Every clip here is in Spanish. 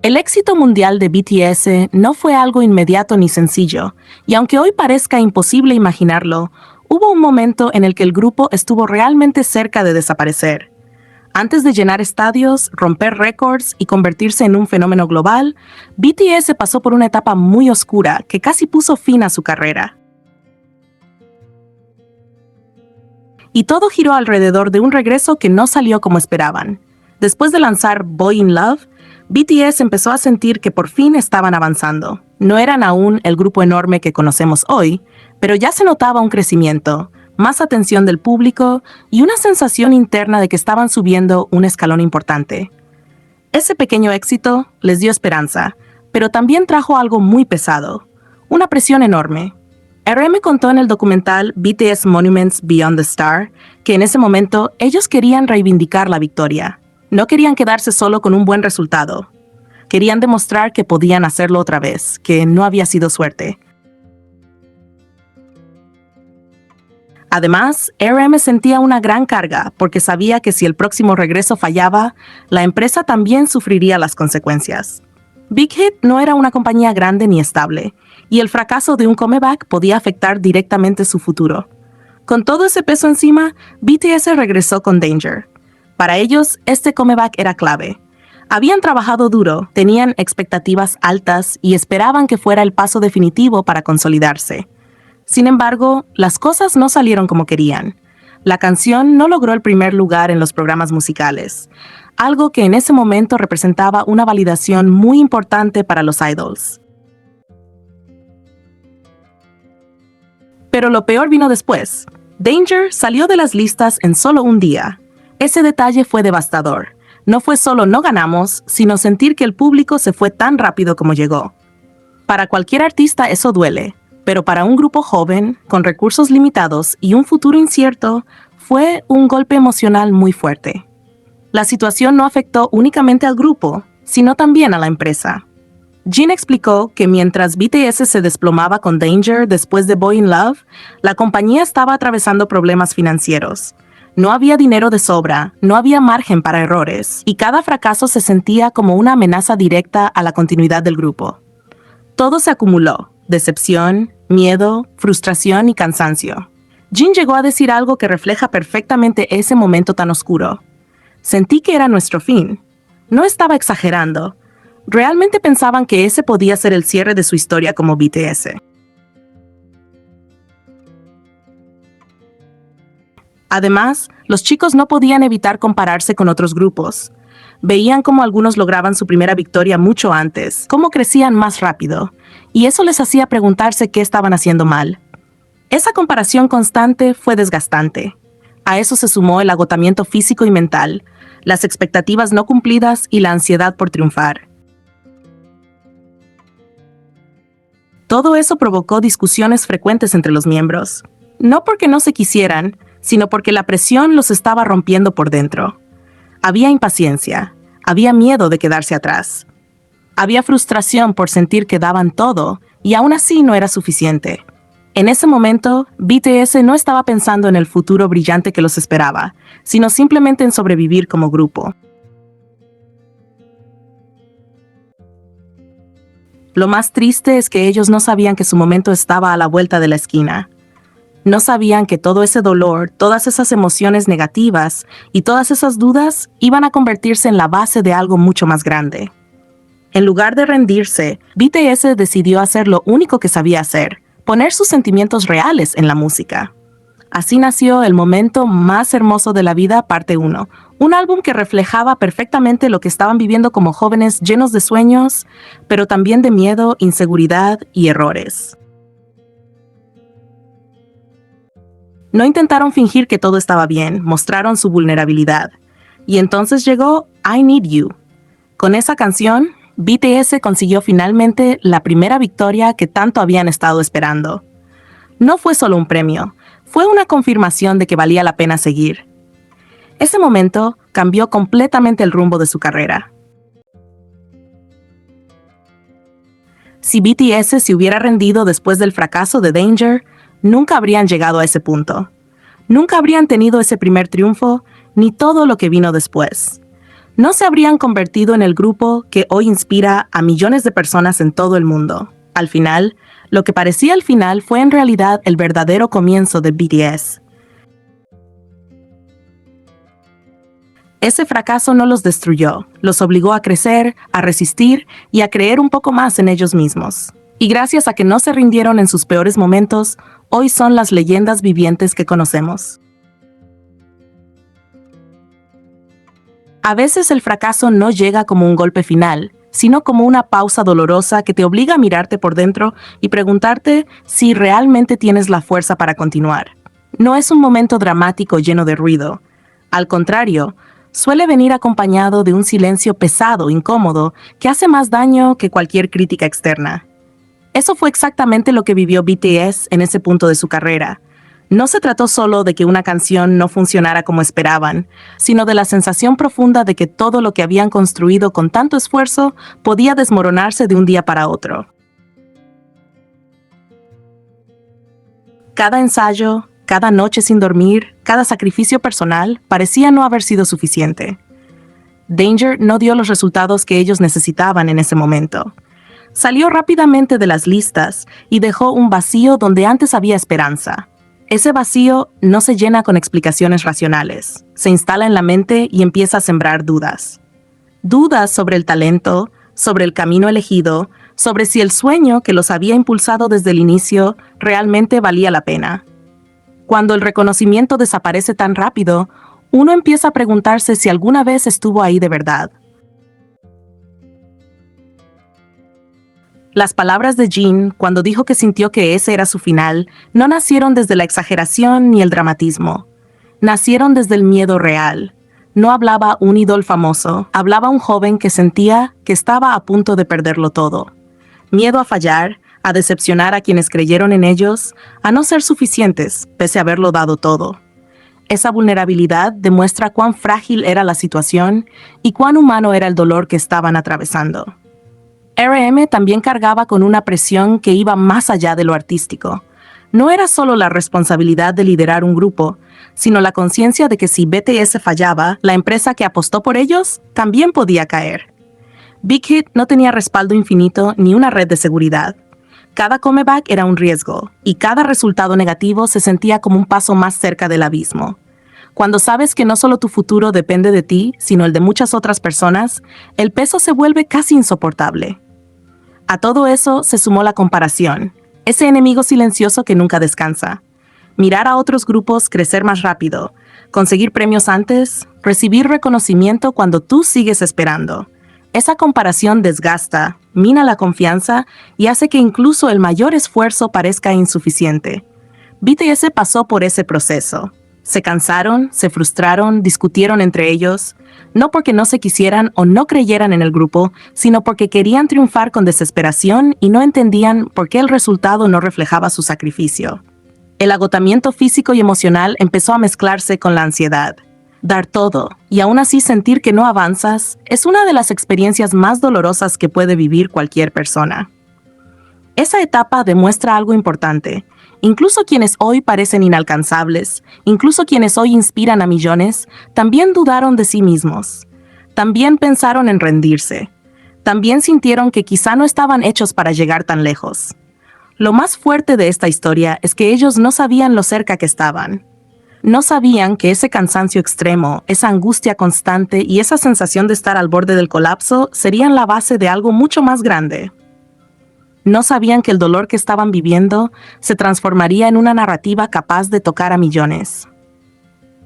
El éxito mundial de BTS no fue algo inmediato ni sencillo, y aunque hoy parezca imposible imaginarlo, hubo un momento en el que el grupo estuvo realmente cerca de desaparecer. Antes de llenar estadios, romper récords y convertirse en un fenómeno global, BTS pasó por una etapa muy oscura que casi puso fin a su carrera. Y todo giró alrededor de un regreso que no salió como esperaban. Después de lanzar Boy in Love, BTS empezó a sentir que por fin estaban avanzando. No eran aún el grupo enorme que conocemos hoy, pero ya se notaba un crecimiento, más atención del público y una sensación interna de que estaban subiendo un escalón importante. Ese pequeño éxito les dio esperanza, pero también trajo algo muy pesado, una presión enorme. RM contó en el documental BTS Monuments Beyond the Star que en ese momento ellos querían reivindicar la victoria. No querían quedarse solo con un buen resultado. Querían demostrar que podían hacerlo otra vez, que no había sido suerte. Además, RM sentía una gran carga porque sabía que si el próximo regreso fallaba, la empresa también sufriría las consecuencias. Big Hit no era una compañía grande ni estable, y el fracaso de un comeback podía afectar directamente su futuro. Con todo ese peso encima, BTS regresó con Danger. Para ellos, este comeback era clave. Habían trabajado duro, tenían expectativas altas y esperaban que fuera el paso definitivo para consolidarse. Sin embargo, las cosas no salieron como querían. La canción no logró el primer lugar en los programas musicales, algo que en ese momento representaba una validación muy importante para los idols. Pero lo peor vino después. Danger salió de las listas en solo un día. Ese detalle fue devastador. No fue solo no ganamos, sino sentir que el público se fue tan rápido como llegó. Para cualquier artista eso duele, pero para un grupo joven, con recursos limitados y un futuro incierto, fue un golpe emocional muy fuerte. La situación no afectó únicamente al grupo, sino también a la empresa. Jin explicó que mientras BTS se desplomaba con Danger después de Boy in Love, la compañía estaba atravesando problemas financieros. No había dinero de sobra, no había margen para errores, y cada fracaso se sentía como una amenaza directa a la continuidad del grupo. Todo se acumuló: decepción, miedo, frustración y cansancio. Jin llegó a decir algo que refleja perfectamente ese momento tan oscuro. Sentí que era nuestro fin. No estaba exagerando. Realmente pensaban que ese podía ser el cierre de su historia como BTS. Además, los chicos no podían evitar compararse con otros grupos. Veían cómo algunos lograban su primera victoria mucho antes, cómo crecían más rápido, y eso les hacía preguntarse qué estaban haciendo mal. Esa comparación constante fue desgastante. A eso se sumó el agotamiento físico y mental, las expectativas no cumplidas y la ansiedad por triunfar. Todo eso provocó discusiones frecuentes entre los miembros, no porque no se quisieran, sino porque la presión los estaba rompiendo por dentro. Había impaciencia, había miedo de quedarse atrás. Había frustración por sentir que daban todo y aún así no era suficiente. En ese momento, BTS no estaba pensando en el futuro brillante que los esperaba, sino simplemente en sobrevivir como grupo. Lo más triste es que ellos no sabían que su momento estaba a la vuelta de la esquina. No sabían que todo ese dolor, todas esas emociones negativas y todas esas dudas iban a convertirse en la base de algo mucho más grande. En lugar de rendirse, BTS decidió hacer lo único que sabía hacer: poner sus sentimientos reales en la música. Así nació El momento más hermoso de la vida, parte 1, un álbum que reflejaba perfectamente lo que estaban viviendo como jóvenes llenos de sueños, pero también de miedo, inseguridad y errores. No intentaron fingir que todo estaba bien, mostraron su vulnerabilidad. Y entonces llegó I Need You. Con esa canción, BTS consiguió finalmente la primera victoria que tanto habían estado esperando. No fue solo un premio, fue una confirmación de que valía la pena seguir. Ese momento cambió completamente el rumbo de su carrera. Si BTS se hubiera rendido después del fracaso de Danger, nunca habrían llegado a ese punto. Nunca habrían tenido ese primer triunfo, ni todo lo que vino después. no se habrían convertido en el grupo que hoy inspira a millones de personas en todo el mundo. Al final, lo que parecía el final fue en realidad el verdadero comienzo de BTS. Ese fracaso no los destruyó, los obligó a crecer, a resistir y a creer un poco más en ellos mismos. Y gracias a que no se rindieron en sus peores momentos, hoy son las leyendas vivientes que conocemos. A veces el fracaso no llega como un golpe final, sino como una pausa dolorosa que te obliga a mirarte por dentro y preguntarte si realmente tienes la fuerza para continuar. No es un momento dramático lleno de ruido. Al contrario, suele venir acompañado de un silencio pesado, incómodo, que hace más daño que cualquier crítica externa. Eso fue exactamente lo que vivió BTS en ese punto de su carrera. No se trató solo de que una canción no funcionara como esperaban, sino de la sensación profunda de que todo lo que habían construido con tanto esfuerzo podía desmoronarse de un día para otro. Cada ensayo, cada noche sin dormir, cada sacrificio personal parecía no haber sido suficiente. Danger no dio los resultados que ellos necesitaban en ese momento. Salió rápidamente de las listas y dejó un vacío donde antes había esperanza. Ese vacío no se llena con explicaciones racionales, se instala en la mente y empieza a sembrar dudas. Dudas sobre el talento, sobre el camino elegido, sobre si el sueño que los había impulsado desde el inicio realmente valía la pena. Cuando el reconocimiento desaparece tan rápido, uno empieza a preguntarse si alguna vez estuvo ahí de verdad. Las palabras de Jin, cuando dijo que sintió que ese era su final, no nacieron desde la exageración ni el dramatismo. Nacieron desde el miedo real. No hablaba un ídolo famoso, hablaba un joven que sentía que estaba a punto de perderlo todo. Miedo a fallar, a decepcionar a quienes creyeron en ellos, a no ser suficientes, pese a haberlo dado todo. Esa vulnerabilidad demuestra cuán frágil era la situación y cuán humano era el dolor que estaban atravesando. RM también cargaba con una presión que iba más allá de lo artístico. No era solo la responsabilidad de liderar un grupo, sino la conciencia de que si BTS fallaba, la empresa que apostó por ellos también podía caer. Big Hit no tenía respaldo infinito ni una red de seguridad. Cada comeback era un riesgo, y cada resultado negativo se sentía como un paso más cerca del abismo. Cuando sabes que no solo tu futuro depende de ti, sino el de muchas otras personas, el peso se vuelve casi insoportable. A todo eso se sumó la comparación, ese enemigo silencioso que nunca descansa. Mirar a otros grupos crecer más rápido, conseguir premios antes, recibir reconocimiento cuando tú sigues esperando. Esa comparación desgasta, mina la confianza y hace que incluso el mayor esfuerzo parezca insuficiente. BTS pasó por ese proceso. Se cansaron, se frustraron, discutieron entre ellos, no porque no se quisieran o no creyeran en el grupo, sino porque querían triunfar con desesperación y no entendían por qué el resultado no reflejaba su sacrificio. El agotamiento físico y emocional empezó a mezclarse con la ansiedad. Dar todo, y aún así sentir que no avanzas, es una de las experiencias más dolorosas que puede vivir cualquier persona. Esa etapa demuestra algo importante. Incluso quienes hoy parecen inalcanzables, incluso quienes hoy inspiran a millones, también dudaron de sí mismos. También pensaron en rendirse. También sintieron que quizá no estaban hechos para llegar tan lejos. Lo más fuerte de esta historia es que ellos no sabían lo cerca que estaban. No sabían que ese cansancio extremo, esa angustia constante y esa sensación de estar al borde del colapso serían la base de algo mucho más grande. No sabían que el dolor que estaban viviendo se transformaría en una narrativa capaz de tocar a millones.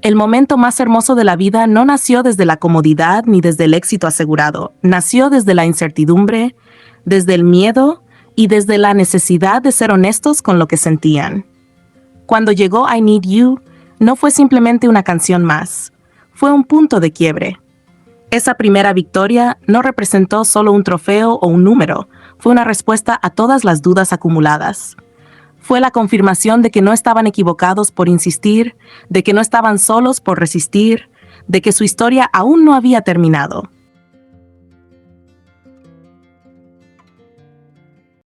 El momento más hermoso de la vida no nació desde la comodidad ni desde el éxito asegurado. Nació desde la incertidumbre, desde el miedo y desde la necesidad de ser honestos con lo que sentían. Cuando llegó I Need You, no fue simplemente una canción más. Fue un punto de quiebre. Esa primera victoria no representó solo un trofeo o un número, fue una respuesta a todas las dudas acumuladas. Fue la confirmación de que no estaban equivocados por insistir, de que no estaban solos por resistir, de que su historia aún no había terminado.